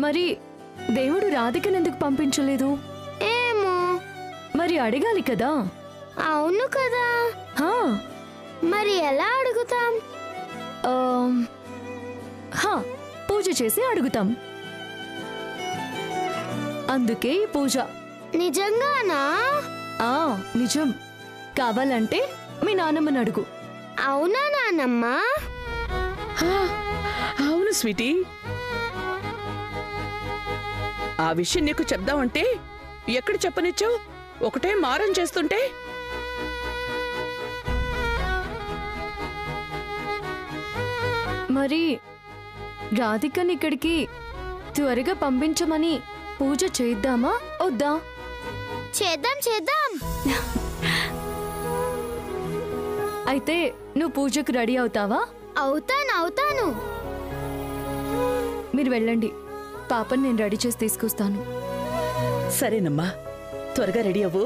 మరి దేవుడు రాధికనెందుకు పంపించలేదు? ఏమో, మరి అడగాలి కదా. అవును కదా. మరి ఎలా అడుగుతాం? పూజ చేసి అడుగుతాం. అందుకే ఈ పూజ. నిజంగానా? నిజం. కావాలంటే మీ నాన్నమ్మని అడుగు. అవునా నాన్నమ్మ? అవును స్వీటీ. ఆ విషయం నీకు చెప్దామంటే ఎక్కడ చెప్పనిచ్చావు? ఒకటే మారం చేస్తుంటే. మరి రాధికని ఇక్కడికి త్వరగా పంపించమని పూజ చేద్దామా వద్దా? చేద్దాం చేద్దాం. అయితే నువ్వు పూజకు రెడీ అవుతావా? అవుతాను. మీరు వెళ్ళండి, పాపని నేను రెడీ చేసి తీసుకొస్తాను. సరేనమ్మా, త్వరగా రెడీ అవ్వు.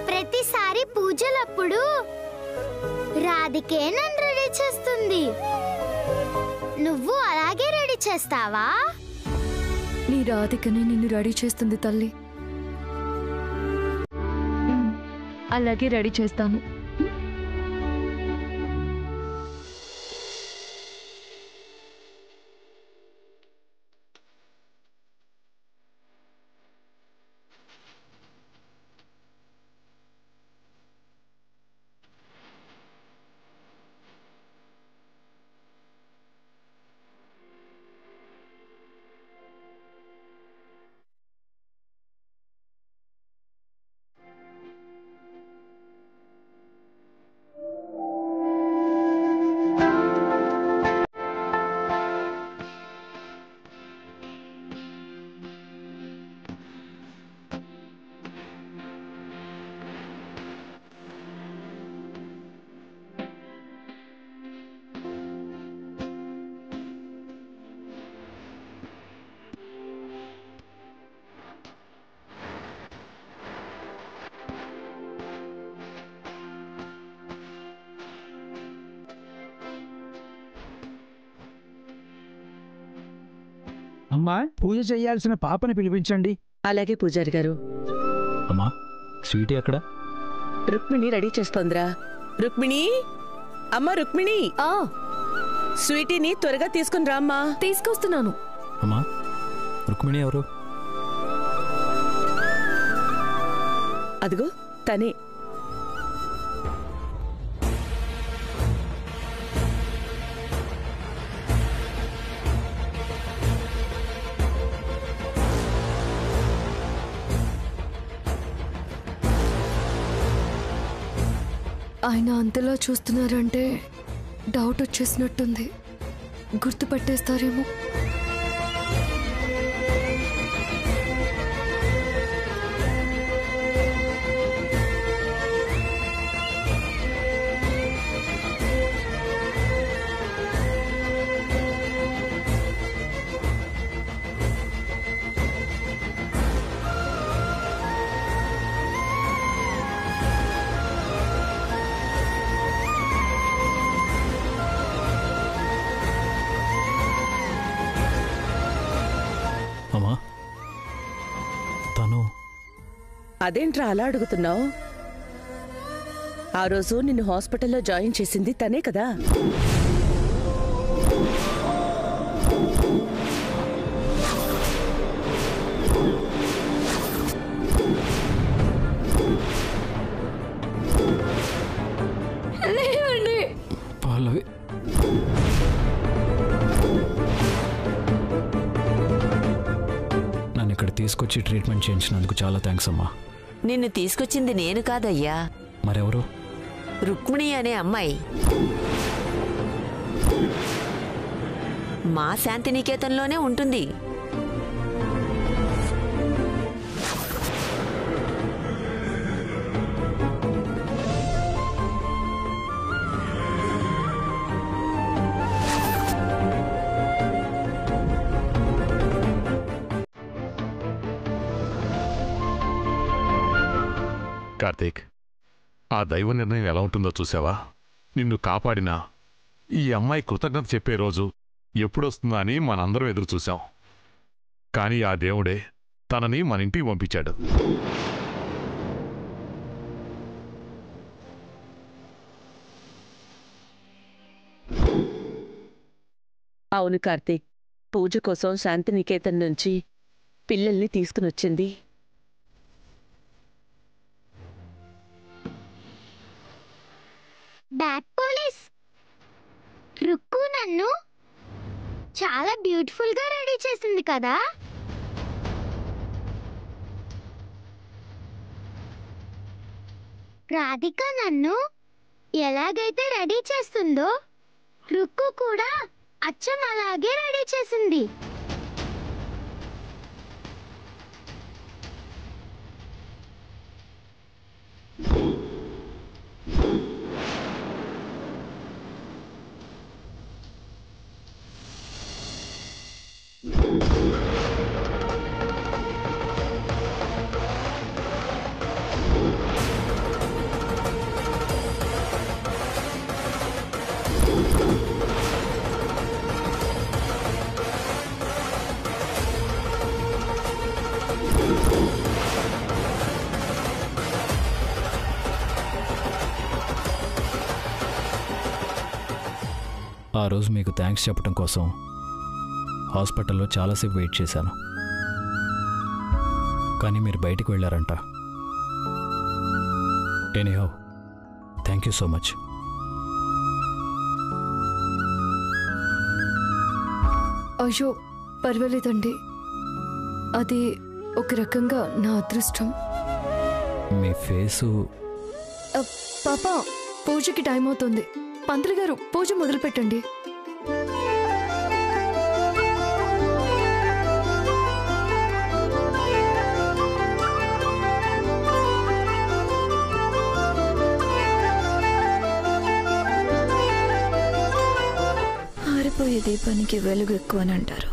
ప్రతిసారి పూజలప్పుడు రాధికే నన్ను రెడీ చేస్తుంది. నువ్వు అలాగే రెడీ చేస్తావా? నీ రాధికనే నిన్ను రెడీ చేస్తుంది తల్లి. అలాగే రెడీ చేస్తాను. అమ్మా, పూజ చేయాల్సిన పాపని పిలిపించండి. అలాగే పూజారి గారు. అమ్మా, స్వీటీ ఎక్కడ? రుక్మిణి రెడీ చేస్తోందిరా. రుక్మిణి, అమ్మా రుక్మిణి, స్వీటీని త్వరగా తీసుకుని రామ్మా. తీసుకొస్తున్నాను. అమ్మా, రుక్మిణి ఎవరు? అదిగో తనే. ఆయన అంతలా చూస్తున్నారంటే డౌట్ వచ్చేసినట్టుంది. గుర్తుపట్టేస్తారేమో. అమ్మా, తను అదేంట్రా అలా అడుగుతున్నావు? ఆ రోజు నిన్ను హాస్పిటల్లో జాయిన్ చేసింది తనే కదా. పల్లవి, నన్ను ఇక్కడ తీసుకొచ్చి ట్రీట్మెంట్ చేయించినందుకు చాలా థ్యాంక్స్ అమ్మా. నిన్ను తీసుకొచ్చింది నేను కాదయ్యా, మరెవరు? రుక్మిణి అనే అమ్మాయి. మా శాంతినికేతన్లోనే ఉంటుంది. కార్తీక్, ఆ దైవ నిర్ణయం ఎలా ఉంటుందో చూసావా? నిన్ను కాపాడినా ఈ అమ్మాయి కృతజ్ఞత చెప్పే రోజు ఎప్పుడొస్తుందా అని మనందరం ఎదురు చూశాం. కానీ ఆ దేవుడే తనని మన ఇంటికి పంపించాడు. అవును కార్తీక్, పూజ కోసం శాంతినికేతన్ నుంచి పిల్లల్ని తీసుకునొచ్చింది. బ్యాడ్ పోలీస్, రుక్కు నన్ను చాలా బ్యూటిఫుల్ గా రెడీ చేసింది కదా. రాధిక నన్ను ఎలాగైతే రెడీ చేస్తుందో రుక్కు కూడా అచ్చం అలాగే రెడీ చేసింది. ఆ రోజు మీకు థ్యాంక్స్ చెప్పడం కోసం హాస్పిటల్లో చాలాసేపు వెయిట్ చేశాను. కానీ మీరు బయటికి వెళ్ళారంట. Anyhow, thank you so much. అయ్యో పర్వాలేదండి, అది ఒక రకంగా నా అదృష్టం. మీ ఫేసు పాప, పూజకి టైం అవుతుంది. పంతులు గారు, పూజ మొదలు పెట్టండి. ఆరిపోయే దీపానికి వెలుగు ఎక్కువ అని అంటారు.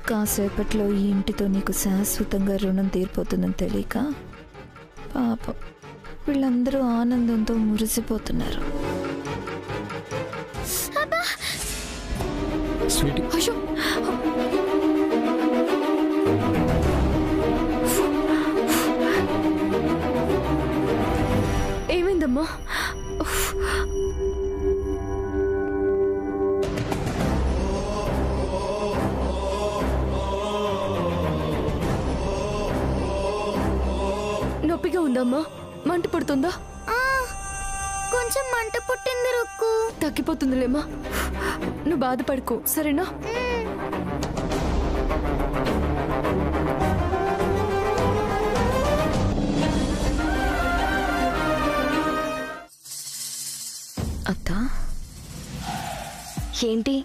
కాసేపట్లో ఈ ఇంటితో నీకు శాశ్వతంగా రుణం తీరిపోతుందని తెలియక పాపం వీళ్ళందరూ ఆనందంతో మురిసిపోతున్నారు. స్వీటీ, అయ్యో ఏమైందమ్మా? నొప్పిగా ఉందమ్మా? మంట పడుతుందా? కొంచెం మంట పుట్టింది రుక్కు. తగ్గిపోతుందిలేమ్మా, నువ్వు బాధపడుకో, సరేనా? అత్త, ఏంటి?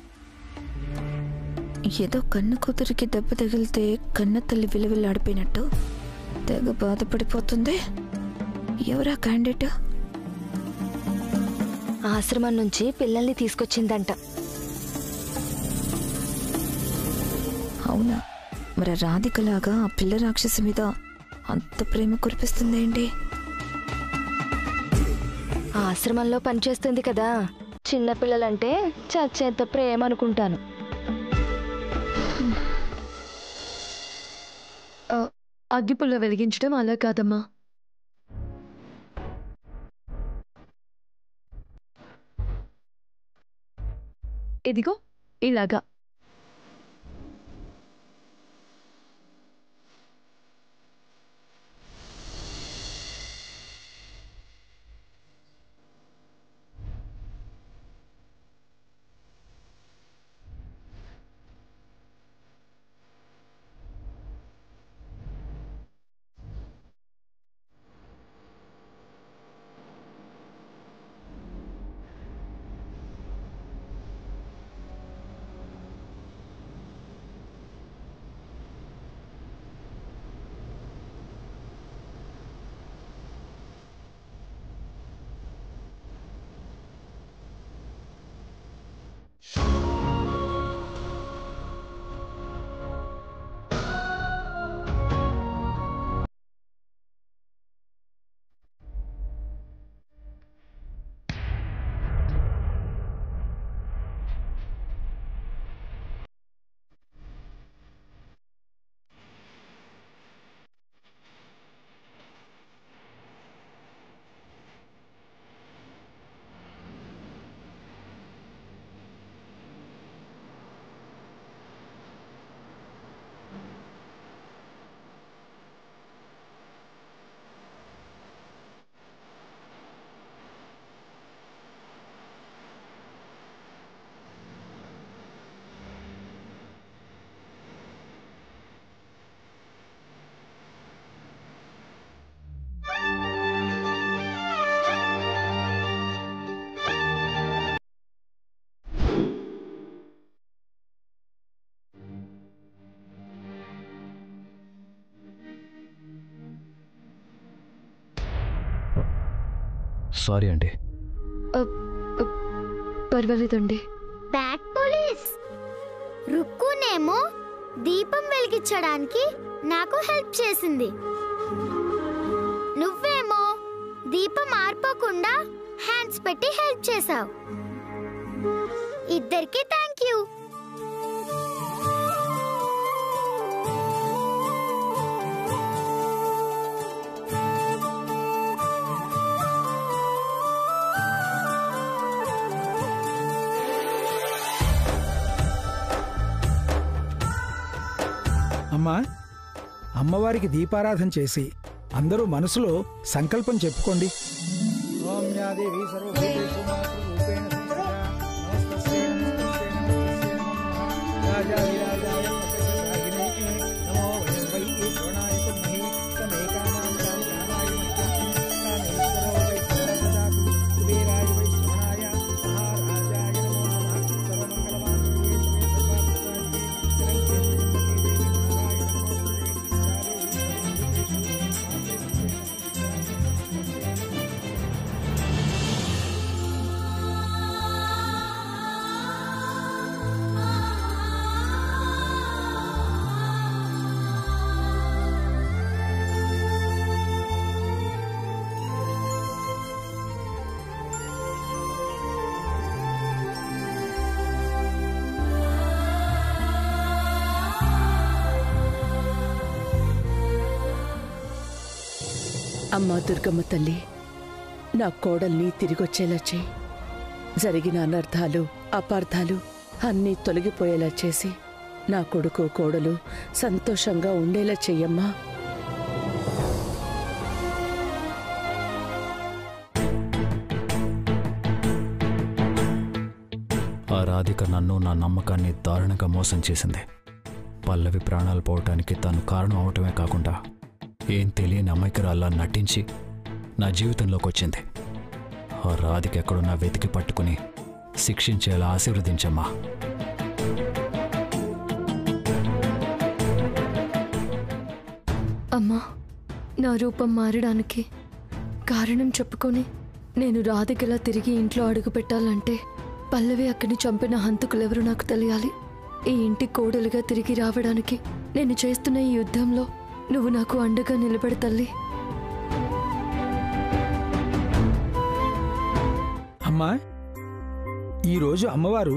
ఏదో కన్ను కూతురికి దెబ్బ తగిలితే కన్న తల్లి విలువిల్లాడిపోయినట్టు తెగ బాధపడిపోతుంది. ఎవరా క్యాండిడేట్? ఆశ్రమం నుంచి పిల్లల్ని తీసుకొచ్చిందంట. అవునా? మరి రాధికలాగా ఆ పిల్ల రాక్షసి మీద అంత ప్రేమ కురిపిస్తుందేంటి? ఆశ్రమంలో పనిచేస్తుంది కదా, చిన్నపిల్లలంటే చచ్చేంత ప్రేమ అనుకుంటాను. అగ్గిపుల్ల వెలిగించడం అలా కాదమ్మా. ఇదిగో ఇలాగా. సారీ అండి. పర్వాలేదండి. Bad police. రుక్కునేమో దీపం వెలిగించడానికి నాకు హెల్ప్ చేసింది, నువ్వేమో దీపం ఆర్పకుండా హ్యాండ్స్ పెట్టి హెల్ప్ చేసావు. ఇద్దరికి థ్యాంక్ యూ. అమ్మా, అమ్మవారికి దీపారాధన చేసి అందరూ మనసులో సంకల్పం చెప్పుకోండి. ఓం యాదేవి సర్వభూతేషు మాతృరూపేణ సంస్థితా నమస్తస్యై నమస్తస్యై నమస్తస్యై నమః రాజాధిరాజాయ ప్రసన్నాగినే నమో వయం వై శ్రవణాయ తుమ్మహి సమేకానాం కామాయ మధ్యం కామేశ్వరో వై సర్వదదాతు కుబేరాయ వై శ్రవణాయ మహారాజాయ నమో నమః సర్వమంగళమాంగళ్యే శివే సర్వార్థసాధికే అమ్మా దుర్గమ్మ తల్లి, నా కోడల్ని తిరిగొచ్చేలా చేయి. జరిగిన అనర్థాలు, అపార్థాలు అన్నీ తొలగిపోయేలా చేసి నా కొడుకు కోడలు సంతోషంగా ఉండేలా చెయ్యమ్మా. ఆ రాధిక నన్ను, నా నమ్మకాన్ని దారుణంగా మోసం చేసింది. పల్లవి ప్రాణాలు పోవటానికి తాను కారణం అవటమే కాకుండా ఏం తెలియని అమాయకురాల్లా నటించి నా జీవితంలోకి వచ్చింది. ఆ రాధిక ఎక్కడున్నా వెతికి పట్టుకుని శిక్షించేలా ఆశీర్వదించమ్మా. అమ్మా, నా రూపం మారడానికి కారణం చెప్పుకొని నేను రాధికలా తిరిగి ఇంట్లో అడుగు పెట్టాలంటే పల్లవి అక్కడిని చంపిన హంతకులెవరో నాకు తెలియాలి. ఈ ఇంటి కోడలుగా తిరిగి రావడానికి నేను చేస్తున్న ఈ యుద్ధంలో నువ్వు నాకు అండగా నిలబడి తల్లి. అమ్మా, ఈరోజు అమ్మవారు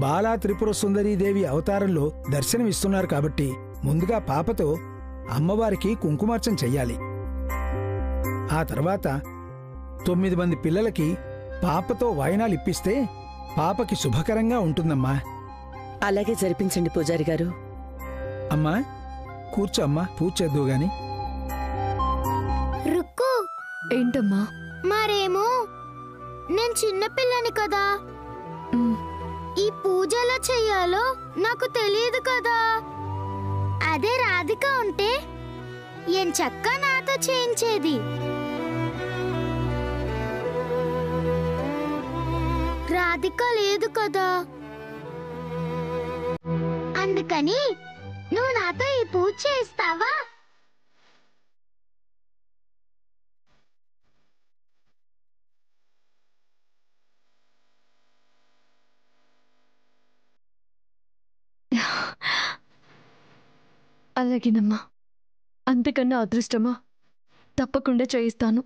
బాలా త్రిపుర సుందరీదేవి అవతారంలో దర్శనమిస్తున్నారు కాబట్టి ముందుగా పాపతో అమ్మవారికి కుంకుమార్చన చెయ్యాలి. ఆ తర్వాత 9 మంది పిల్లలకి పాపతో వాయినాలు ఇప్పిస్తే పాపకి శుభకరంగా ఉంటుందమ్మా. అలాగే జరిపించండి పూజారి గారు. అమ్మా కూర్చో అమ్మా, పూజ చేద్దువు గాని. రుక్కు, ఏంటమ్మా? మరేమో నేను చిన్నపిల్లని కదా, ఈ పూజ ఎలా చెయ్యాలో నాకు తెలియదు కదా. అదే రాధిక ఉంటే ఎంచక్క నాతో చేయించేది. రాధిక లేదు కదా, అందుకని నువ్వు నాతో ఈ పూజ చేస్తావా? అలాగేనమ్మా, అంతకన్నా అదృష్టమా? తప్పకుండా చేయిస్తాను.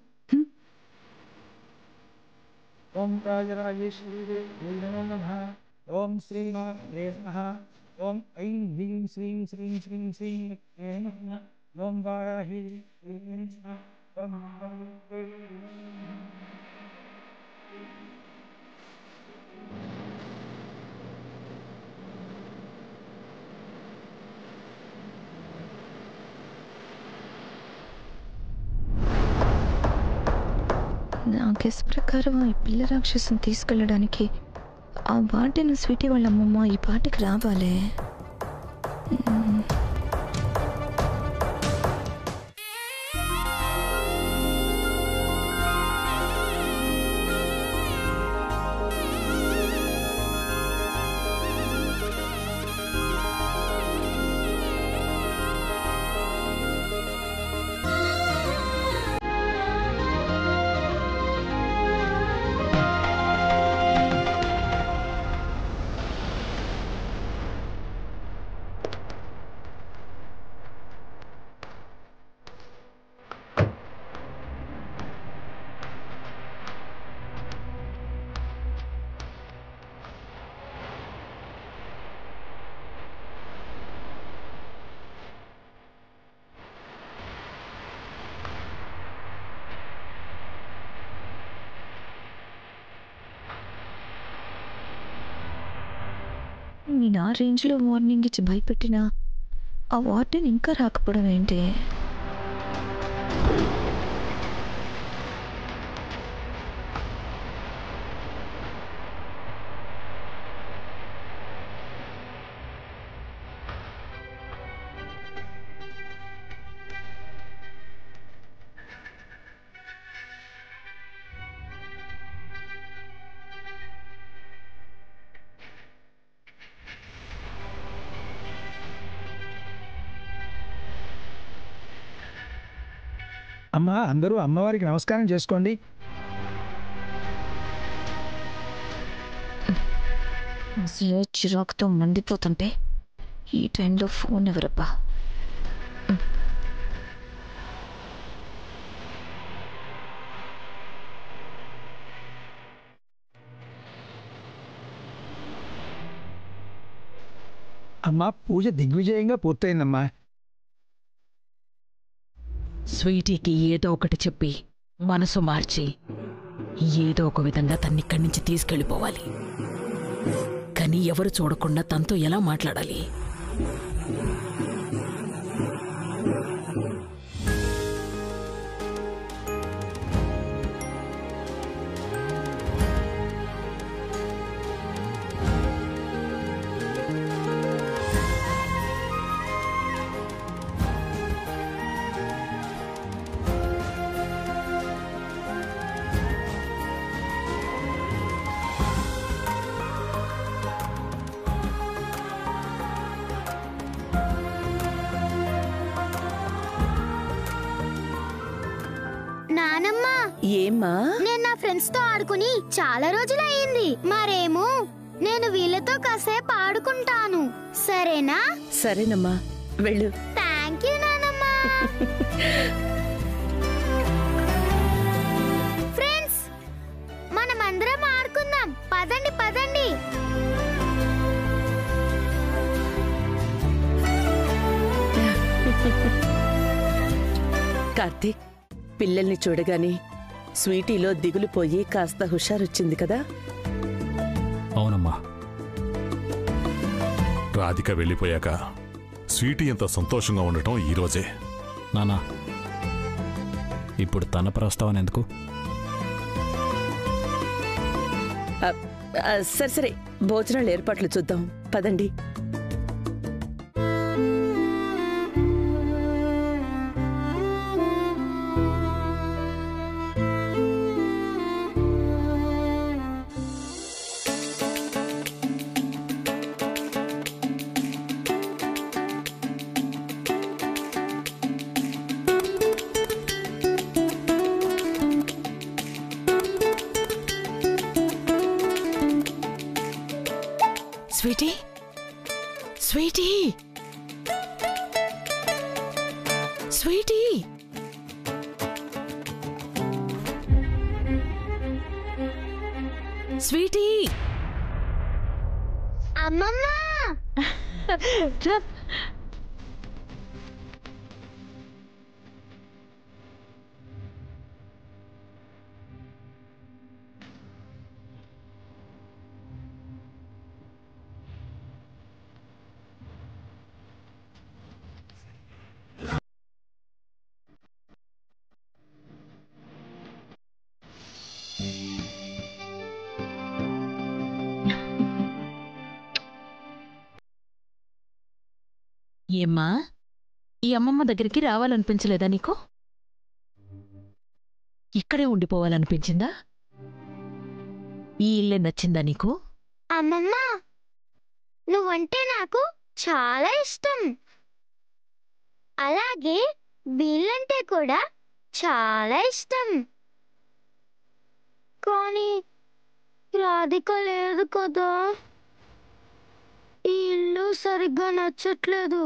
ఓం రాజరాజేశ్వరి నమో నమః. ఓం శ్రీమాత్రే నమః. ఓం ఐం హ్రీం శ్రీం శ్రీం శ్రీం శ్రీం నమః. ఓం వారాహి నమః. ఓం నా గెస్ ప్రకారం ఈ పిల్ల రాక్షసుని తీసుకెళ్ళడానికి ఆ వాటిని స్వీటీ వాళ్ళ అమ్మమ్మ ఈ పాటికి రావాలే. నేను ఆ రేంజ్లో వార్నింగ్ ఇచ్చి భయపెట్టినా ఆ వార్డెన్ ఇంకా రాకపోవడం ఏంటి? అమ్మా, అందరూ అమ్మవారికి నమస్కారం చేసుకోండి. అసలే చిరాకుతో మండిపోతుంటే ఈ టైంలో ఫోన్ ఎవరబ్బా? అమ్మా, పూజ దిగ్విజయంగా పూర్తయిందమ్మా. స్వీటీకి ఏదో ఒకటి చెప్పి మనసు మార్చి ఏదో ఒక విధంగా తన్నిక్కడి నుంచి తీసుకెళ్ళిపోవాలి. కానీ ఎవరు చూడకుండా తనతో ఎలా మాట్లాడాలి? నానమ్మ, ఏమ్మా? నేను నా ఫ్రెండ్స్ తో ఆడుకుని చాలా రోజులయ్యింది. మరేమో నేను వీళ్ళతో కాసేపు ఆడుకుంటాను, సరేనా? సరేనమ్మా, వెళ్ళు. థ్యాంక్ యూ నానమ్మ. ఫ్రెండ్స్, మనమందరం ఆడుకుందాం. పదండి పదండి. కార్తీక్, పిల్లల్ని చూడగానే స్వీటీలో దిగులుపోయి కాస్త హుషారొచ్చింది కదా? అవునమ్మా. రాధిక వెళ్ళిపోయాక స్వీటీ ఎంత సంతోషంగా ఉండటం ఈరోజే. నానా, ఇప్పుడు తన ప్రస్తావన ఎందుకు? సరే సరే, భోజనాలు ఏర్పాట్లు చూద్దాం, పదండి. Sweety, Sweety, Sweety. స్వీటీ, అమ్మమ్మ, ఏమ్మా, ఈ అమ్మమ్మ దగ్గరికి రావాలనిపించలేదా నీకు? ఇక్కడే ఉండిపోవాలనిపించిందా? ఈ ఇల్లే నచ్చిందా నీకు? అమ్మమ్మ, నువ్వంటే నాకు చాలా ఇష్టం. అలాగే వీళ్ళంటే కూడా చాలా ఇష్టం. కానీ రాధిక లేదు కదా. ఈ ఇల్లు సరిగ్గా నచ్చట్లేదు.